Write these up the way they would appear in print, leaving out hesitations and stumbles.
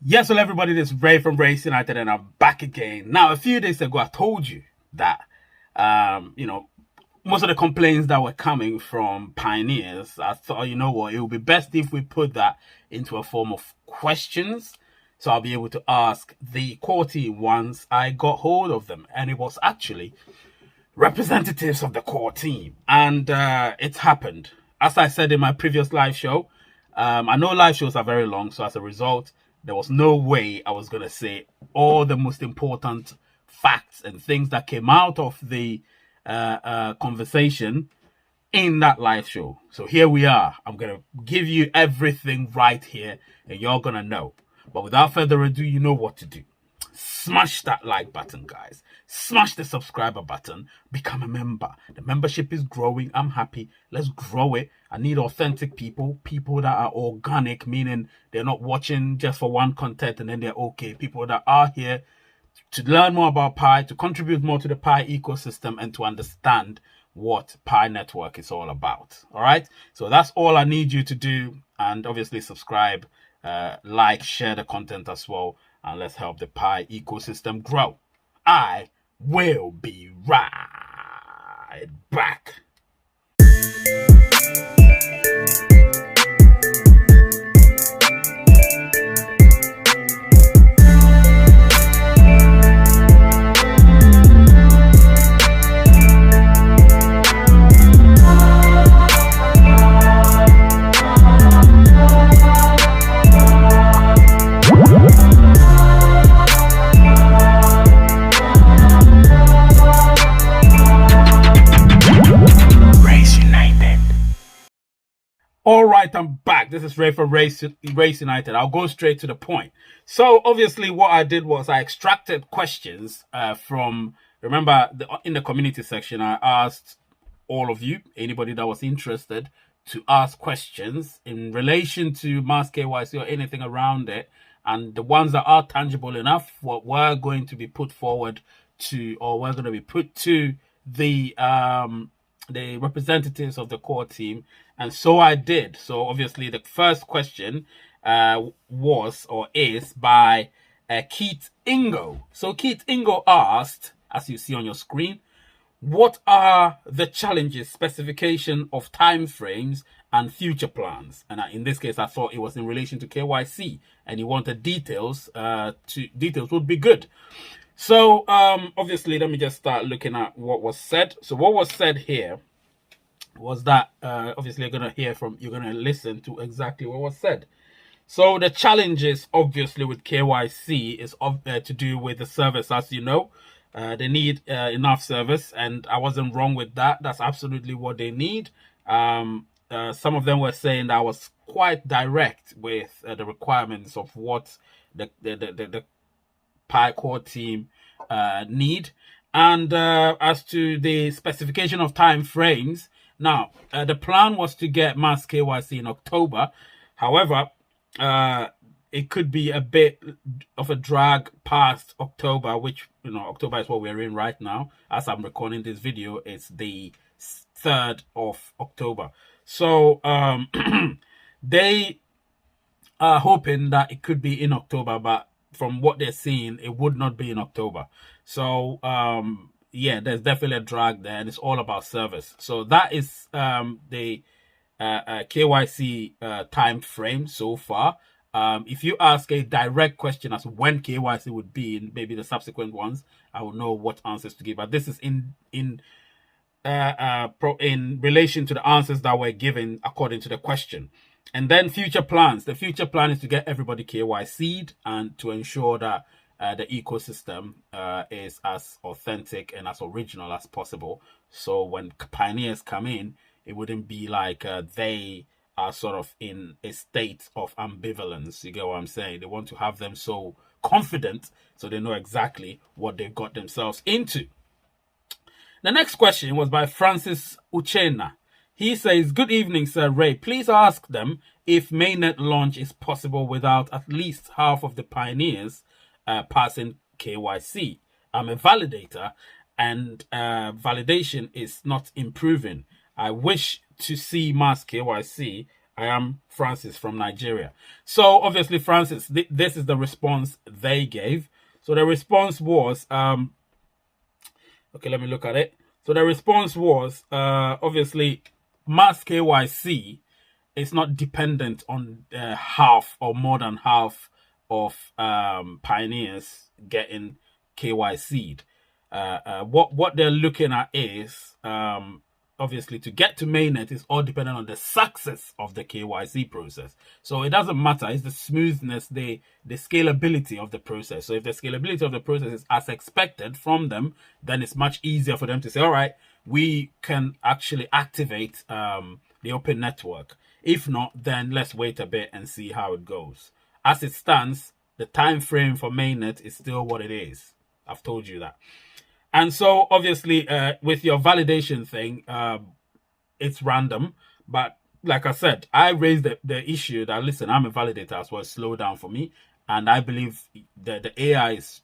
Yes, well, everybody, this is Ray from Race United, and I'm back again. Now, a few days ago, I told you that, most of the complaints that were coming from pioneers, I thought, you know what, it would be best if we put that into a form of questions. So I'll be able to ask the core team once I got hold of them. And it was actually representatives of the core team. And it's happened. As I said in my previous live show, I know live shows are very long. So as a result, there was no way I was going to say all the most important facts and things that came out of the conversation in that live show. So here we are. I'm going to give you everything right here and you're going to know. But without further ado, you know what to do. Smash that like button, guys. Smash the subscriber button. Become a member. The membership is growing. I'm happy. Let's grow it. I need authentic people. People that are organic, meaning they're not watching just for one content and then they're okay. People that are here to learn more about Pi, to contribute more to the Pi ecosystem, and to understand what Pi Network is all about. All right? So that's all I need you to do. And obviously subscribe, like, share the content as well. And let's help the Pi ecosystem grow. I will be right back. All right, I'm back. This is Ray from Race United. I'll go straight to the point. So obviously what I did was I extracted questions from, remember, in the community section, I asked all of you, anybody that was interested, to ask questions in relation to Mass KYC or anything around it. And the ones that are tangible enough, what we're going to be put forward to, or we're going to be put to the representatives of the core team. And so I did. So obviously the first question was or is by Keith Ingo. So Keith Ingo asked, as you see on your screen, what are the challenges, specification of timeframes and future plans? And in this case, I thought it was in relation to KYC and he wanted details. Details would be good. So obviously, let me just start looking at what was said. So what was said here was that obviously you're going to listen to exactly what was said. So the challenges obviously with KYC is to do with the service, as you know. They need enough service, and I wasn't wrong with that. That's absolutely what they need. Some of them were saying that I was quite direct with the requirements of what the Pi core team need. And as to the specification of time frames, now the plan was to get Mass KYC in October. However, it could be a bit of a drag past October, which, October is what we're in right now. As I'm recording this video, it's the 3rd of October. So they are hoping that it could be in October, but from what they're seeing, it would not be in October. So yeah, there's definitely a drag there, and it's all about service. So that is the KYC time frame so far. If you ask a direct question as to when KYC would be in maybe the subsequent ones, I will know what answers to give. But this is in relation to the answers that were given according to the question. And then future plans. The future plan is to get everybody KYC'd and to ensure that the ecosystem is as authentic and as original as possible. So when pioneers come in, it wouldn't be like they are sort of in a state of ambivalence. You get what I'm saying? They want to have them so confident so they know exactly what they've got themselves into. The next question was by Francis Uchena. He says, good evening, Sir Ray. Please ask them if Mainnet launch is possible without at least half of the pioneers passing KYC. I'm a validator and validation is not improving. I wish to see Mass KYC I am Francis from Nigeria. So obviously, Francis, this is the response they gave. So the response was, okay, let me look at it. So the response was, obviously, Mass KYC is not dependent on half or more than half of pioneers getting KYC'd. What they're looking at is, obviously, to get to mainnet is all dependent on the success of the KYC process. So it doesn't matter. It's the smoothness, the scalability of the process. So if the scalability of the process is as expected from them, then it's much easier for them to say, all right, we can actually activate the open network. If not, then let's wait a bit and see how it goes. As it stands, the time frame for mainnet is still what it is. I've told you that. And so, obviously, with your validation thing, it's random. But like I said, I raised the issue that, listen, I'm a validator as well. Slow down for me. And I believe that the AI is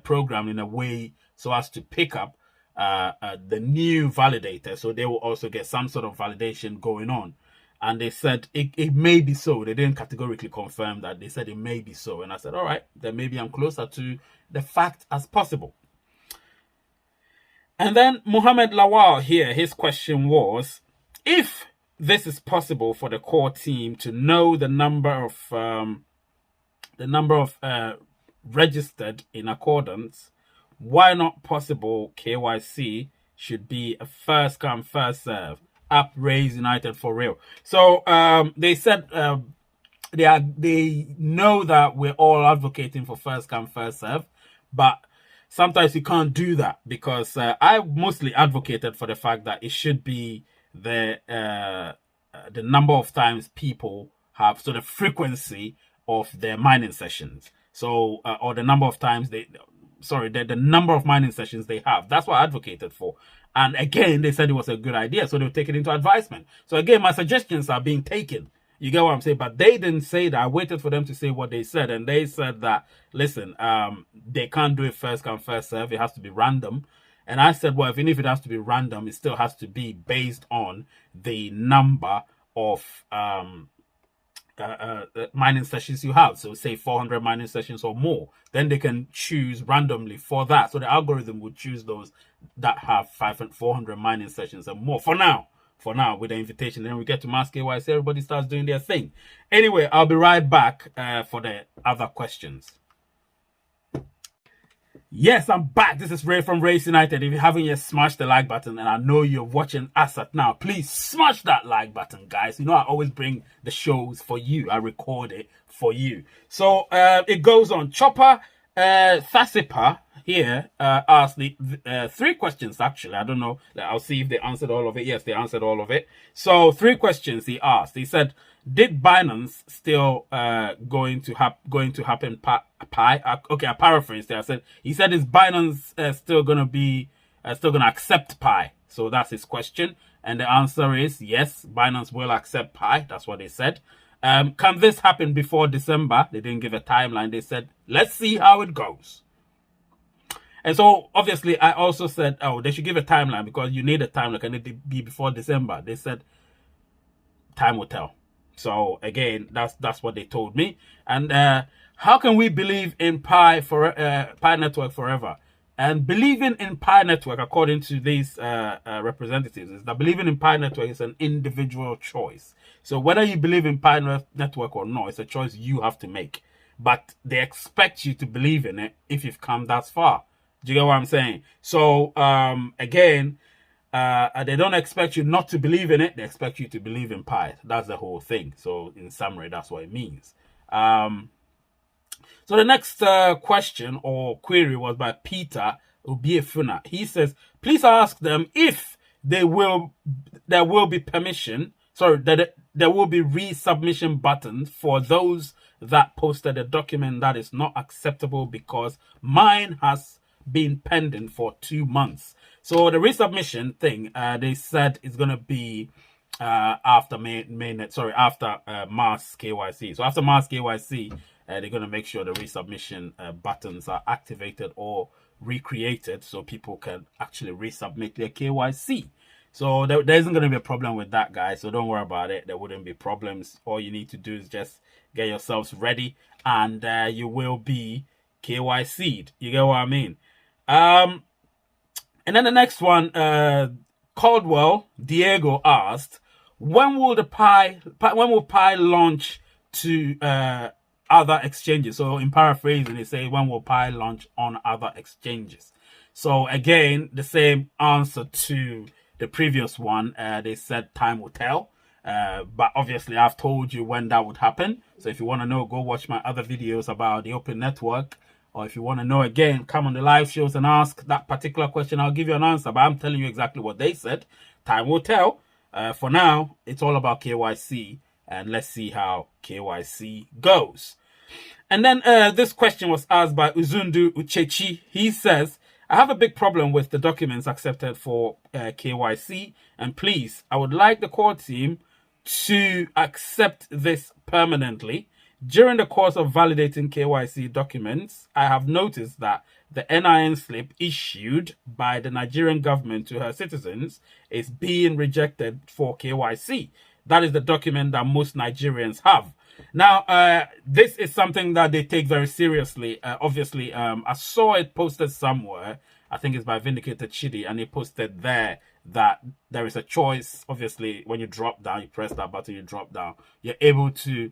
programmed in a way so as to pick up the new validator. So they will also get some sort of validation going on. And they said it may be so. They didn't categorically confirm that. They said it may be so. And I said, all right, then maybe I'm closer to the fact as possible. And then Muhammad Lawal here, his question was, if this is possible for the core team to know the number of registered in accordance, why not possible KYC should be a first come, first serve? Up Raise United for real. So they said they know that we're all advocating for first come, first serve, but sometimes you can't do that because I mostly advocated for the fact that it should be the number of times people have, so the frequency of their mining sessions. So or the number of times the number of mining sessions they have. That's what I advocated for. And again, they said it was a good idea, so they would take it into advisement. So again, my suggestions are being taken. You get what I'm saying? But they didn't say that. I waited for them to say what they said. And they said that, listen, they can't do it first come, first serve. It has to be random. And I said, well, even if it has to be random, it still has to be based on the number of mining sessions you have. So say 400 mining sessions or more. Then they can choose randomly for that. So the algorithm would choose those that have 400 mining sessions and more for now. With the invitation, then we get to Mass KYC, everybody starts doing their thing. Anyway, I'll be right back for the other questions. Yes, I'm back. This is Ray from Race United. If you haven't yet smashed the like button, and I know you're watching us at now, please smash that like button, guys. You know I always bring the shows for you. I record it for you. So it goes on. Chopper Thasipa here asked the 3 questions, actually. I don't know. I'll see if they answered all of it. Yes, they answered all of it. So 3 questions he asked. He said, did Binance still going to happen Pi? Okay, I paraphrased there. I said, he said, is Binance still going to accept Pi? So that's his question. And the answer is yes, Binance will accept Pi. That's what they said. Can this happen before December? They didn't give a timeline. They said, let's see how it goes. And so, obviously, I also said, oh, they should give a timeline because you need a timeline. Can it be before December? They said, time will tell. So, again, that's what they told me. And how can we believe in Pi Network forever? And believing in Pi Network, according to these representatives, is that believing in Pi Network is an individual choice. So whether you believe in Pi Network or not, it's a choice you have to make. But they expect you to believe in it if you've come that far. Do you get what I'm saying? So, again, they don't expect you not to believe in it. They expect you to believe in Pi. That's the whole thing. So, in summary, that's what it means. So, the next question or query was by Peter Obiefuna. He says, please ask them if there will be permission. Sorry, that there will be resubmission buttons for those that posted a document that is not acceptable because mine has been pending for 2 months. So the resubmission thing, they said is going to be after after Mass KYC. So after Mass KYC, they're going to make sure the resubmission buttons are activated or recreated so people can actually resubmit their KYC. So there isn't going to be a problem with that, guys. So don't worry about it. There wouldn't be problems. All you need to do is just get yourselves ready, and you will be KYC'd. You get what I mean? And then the next one, Caldwell Diego asked, when will Pi launch to other exchanges? So in paraphrasing, they say, when will Pi launch on other exchanges? So again, the same answer to the previous one. They said time will tell. But obviously, I've told you when that would happen. So if you want to know, go watch my other videos about the Open Network. Or if you want to know again, come on the live shows and ask that particular question. I'll give you an answer. But I'm telling you exactly what they said. Time will tell. For now, it's all about KYC. And let's see how KYC goes. And then this question was asked by Uzundu Uchechi. He says, I have a big problem with the documents accepted for KYC. And please, I would like the core team to accept this permanently. During the course of validating KYC documents, I have noticed that the NIN slip issued by the Nigerian government to her citizens is being rejected for KYC. That is the document that most Nigerians have. Now, this is something that they take very seriously. Obviously, I saw it posted somewhere. I think it's by Vindicated Chidi, and they posted there that there is a choice. Obviously, when you drop down, you press that button, you drop down. You're able to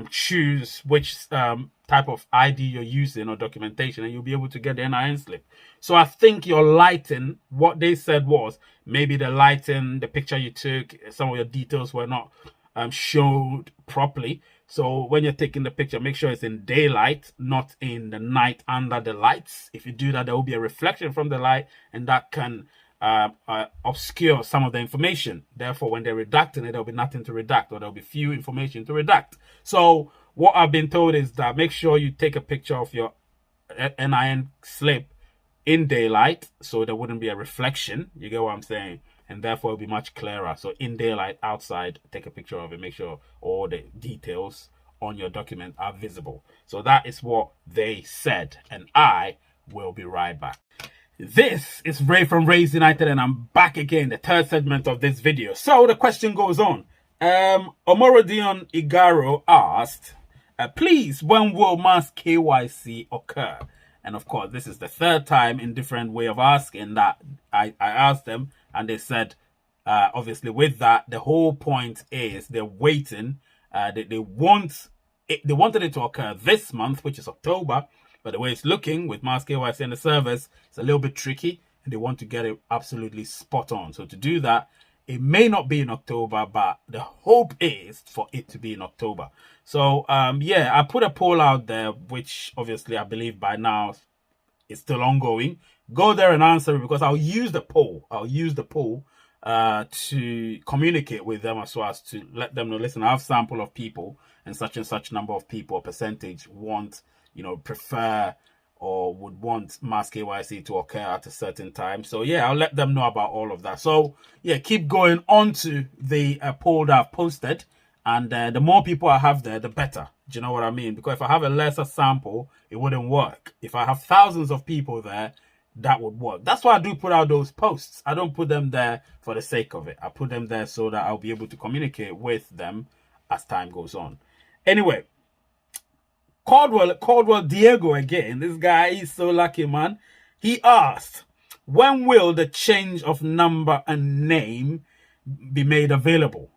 choose which type of ID you're using or documentation, and you'll be able to get the NIN slip. So I think you're lighting. What they said was maybe the lighting, the picture you took, some of your details were not showed properly. So when you're taking the picture, make sure it's in daylight, not in the night under the lights. If you do that, there will be a reflection from the light, and that can obscure some of the information. Therefore, when they're redacting it, there'll be nothing to redact, or there'll be few information to redact. So what I've been told is that make sure you take a picture of your NIN slip in daylight, so there wouldn't be a reflection. You get what I'm saying? And therefore it'll be much clearer. So in daylight, outside, take a picture of it. Make sure all the details on your document are visible. So that is what they said, and I will be right back. This is Ray from Rays United, and I'm back again, the third segment of this video. So the question goes on. Omorodion Igaro asked, please, when will mass KYC occur? And of course, this is the third time in different way of asking that I asked them, and they said, obviously with that, the whole point is they're waiting. They wanted it to occur this month, which is October, but the way it's looking with mass KYC and the servers, it's a little bit tricky, and they want to get it absolutely spot on. So to do that, it may not be in October, but the hope is for it to be in October. So, yeah, I put a poll out there, which obviously I believe by now is still ongoing. Go there and answer it, because I'll use the poll. I'll use the poll to communicate with them, as well as to let them know, listen, I have a sample of people, and such number of people, percentage want, prefer or would want mass KYC to occur at a certain time. So yeah, I'll let them know about all of that. So yeah, keep going on to the poll that I've posted, and the more people I have there, the better. Do you know what I mean? Because if I have a lesser sample, it wouldn't work. If I have thousands of people there, that would work. That's why I do put out those posts. I don't put them there for the sake of it. I put them there so that I'll be able to communicate with them as time goes on. Anyway, Caldwell Diego again. This guy is so lucky, man. He asked, when will the change of number and name be made available?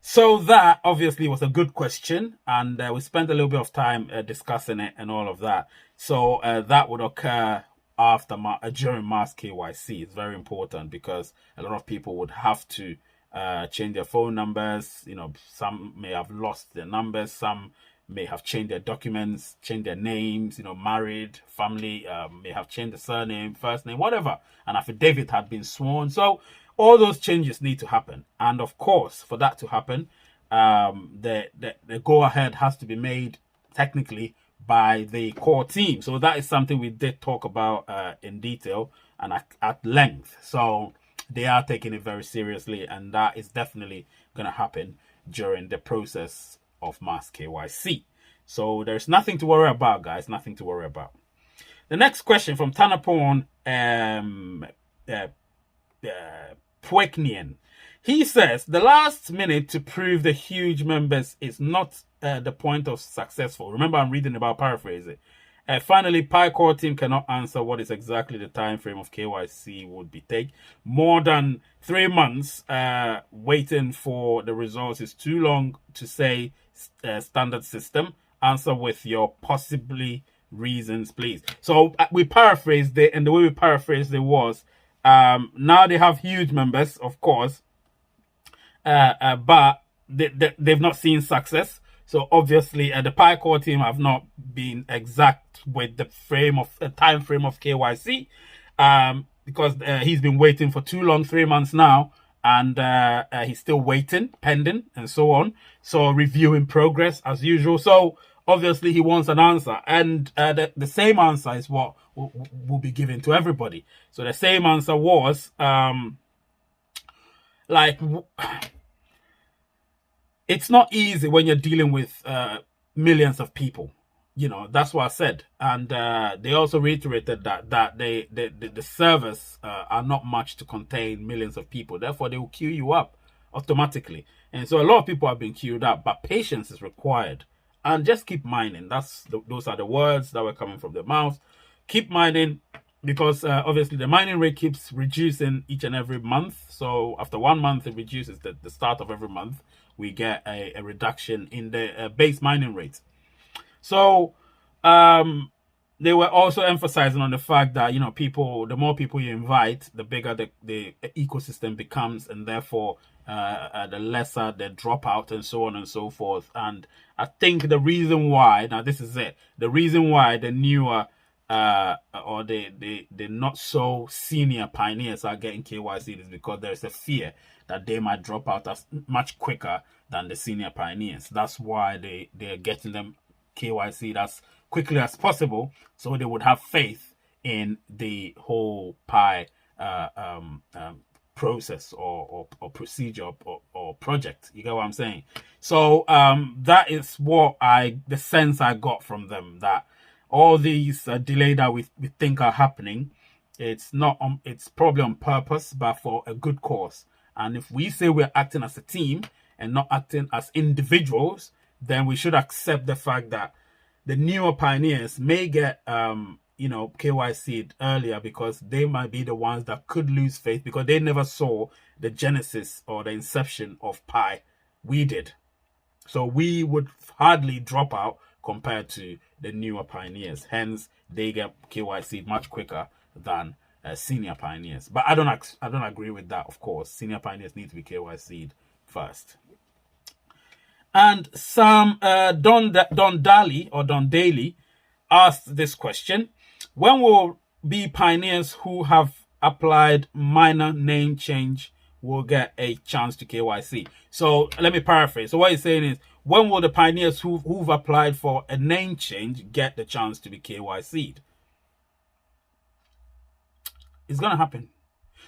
So that obviously was a good question, and we spent a little bit of time discussing it and all of that. So that would occur after during mass KYC. It's very important, because a lot of people would have to change their phone numbers. Some may have lost their numbers, some may have changed their documents, changed their names, married, family, may have changed the surname, first name, whatever. An affidavit had been sworn. So all those changes need to happen. And of course, for that to happen, the go-ahead has to be made technically by the core team. So that is something we did talk about in detail and at length. So they are taking it very seriously, and that is definitely going to happen during the process of mass KYC. So there's nothing to worry about, guys. Nothing to worry about. The next question from Tanapon Pueknian. He says the last minute to prove the huge members is not the point of successful. Remember, I'm reading about paraphrasing. Finally, Pi core team cannot answer what is exactly the time frame of KYC would be take. More than 3 months waiting for the results is too long to say standard system. Answer with your possibly reasons, please. So we paraphrased it, and the way we paraphrased it was, now they have huge members, of course, but they've not seen success. So obviously, the Pi core team have not been exact with the time frame of KYC, because he's been waiting for too long, 3 months now, and he's still waiting, pending, and so on. So reviewing progress as usual. So obviously, he wants an answer, and the same answer is what will be given to everybody. So the same answer was it's not easy when you're dealing with millions of people. You know, that's what I said. And they also reiterated that the servers are not much to contain millions of people. Therefore, they will queue you up automatically. And so a lot of people have been queued up, but patience is required. And just keep mining. Those are the words that were coming from their mouths. Keep mining, because obviously the mining rate keeps reducing each and every month. So after 1 month, it reduces the start of every month. We get a reduction in the base mining rate. So they were also emphasizing on the fact that, you know, the more people you invite, the bigger the ecosystem becomes, and therefore the lesser the dropout, and so on and so forth. And I think the reason why, now this is it, the reason why the newer or the not so senior pioneers are getting KYC is because there's a fear that they might drop out as much quicker than the senior pioneers. That's why they're getting them KYC as quickly as possible, so they would have faith in the whole Pi process or procedure or project. You get what I'm saying? So that is the sense I got from them, that all these delay that we think are happening, it's probably on purpose, but for a good cause. And if we say we're acting as a team and not acting as individuals, then we should accept the fact that the newer pioneers may get KYC'd earlier, because they might be the ones that could lose faith because they never saw the genesis or the inception of Pi. We did. So we would hardly drop out compared to the newer pioneers. Hence, they get KYC'd much quicker than senior pioneers. But I don't agree with that, of course. Senior pioneers need to be KYC'd first. And some Don Daly asked this question: when will be pioneers who have applied minor name change will get a chance to KYC? So let me paraphrase. So what he's saying is, when will the pioneers who've applied for a name change get the chance to be KYC'd? It's going to happen.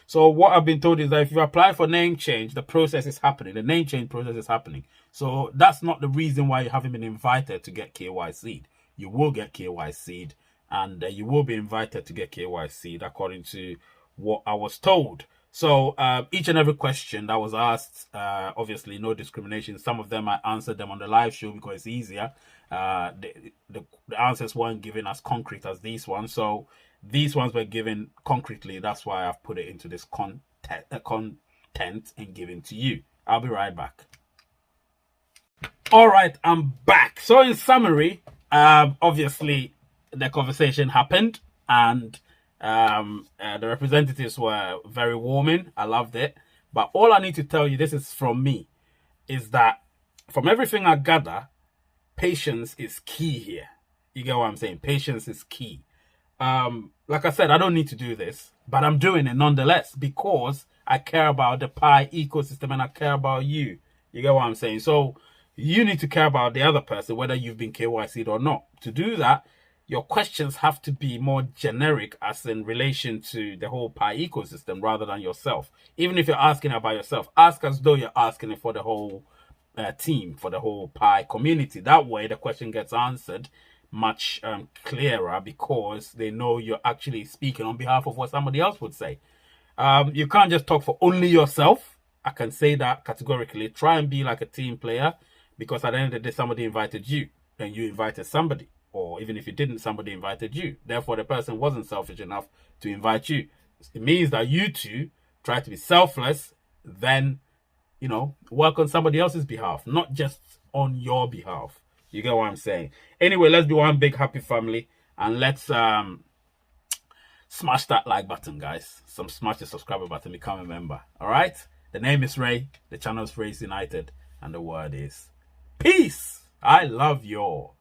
So what I've been told is that if you apply for name change, the process is happening. The name change process is happening. So that's not the reason why you haven't been invited to get KYC'd. You will get KYC'd, and you will be invited to get KYC'd according to what I was told. So each and every question that was asked, obviously no discrimination. Some of them I answered them on the live show because it's easier. The answers weren't given as concrete as these ones. So these ones were given concretely. That's why I've put it into this content and given to you. I'll be right back. All right, I'm back. So in summary, obviously the conversation happened, and the representatives were very warming. I loved it. But all I need to tell you, this is from me, is that from everything I gather, patience is key here. You get what I'm saying? Patience is key. Like I said, I don't need to do this, but I'm doing it nonetheless because I care about the Pi ecosystem and I care about you. You get what I'm saying? So you need to care about the other person, whether you've been KYC'd or not. To do that, your questions have to be more generic, as in relation to the whole Pi ecosystem rather than yourself. Even if you're asking about yourself, ask as though you're asking it for the whole team, for the whole Pi community. That way the question gets answered much clearer, because they know you're actually speaking on behalf of what somebody else would say. You can't just talk for only yourself. I can say that categorically. Try and be like a team player, because at the end of the day, somebody invited you and you invited somebody. Or even if you didn't, somebody invited you. Therefore, the person wasn't selfish enough to invite you. It means that you two try to be selfless, then, you know, work on somebody else's behalf, not just on your behalf. You get what I'm saying? Anyway, let's be one big happy family, and let's smash that like button, guys. Smash the subscribe button, become a member. All right? The name is Ray, the channel is Rays United, and the word is peace. I love you all.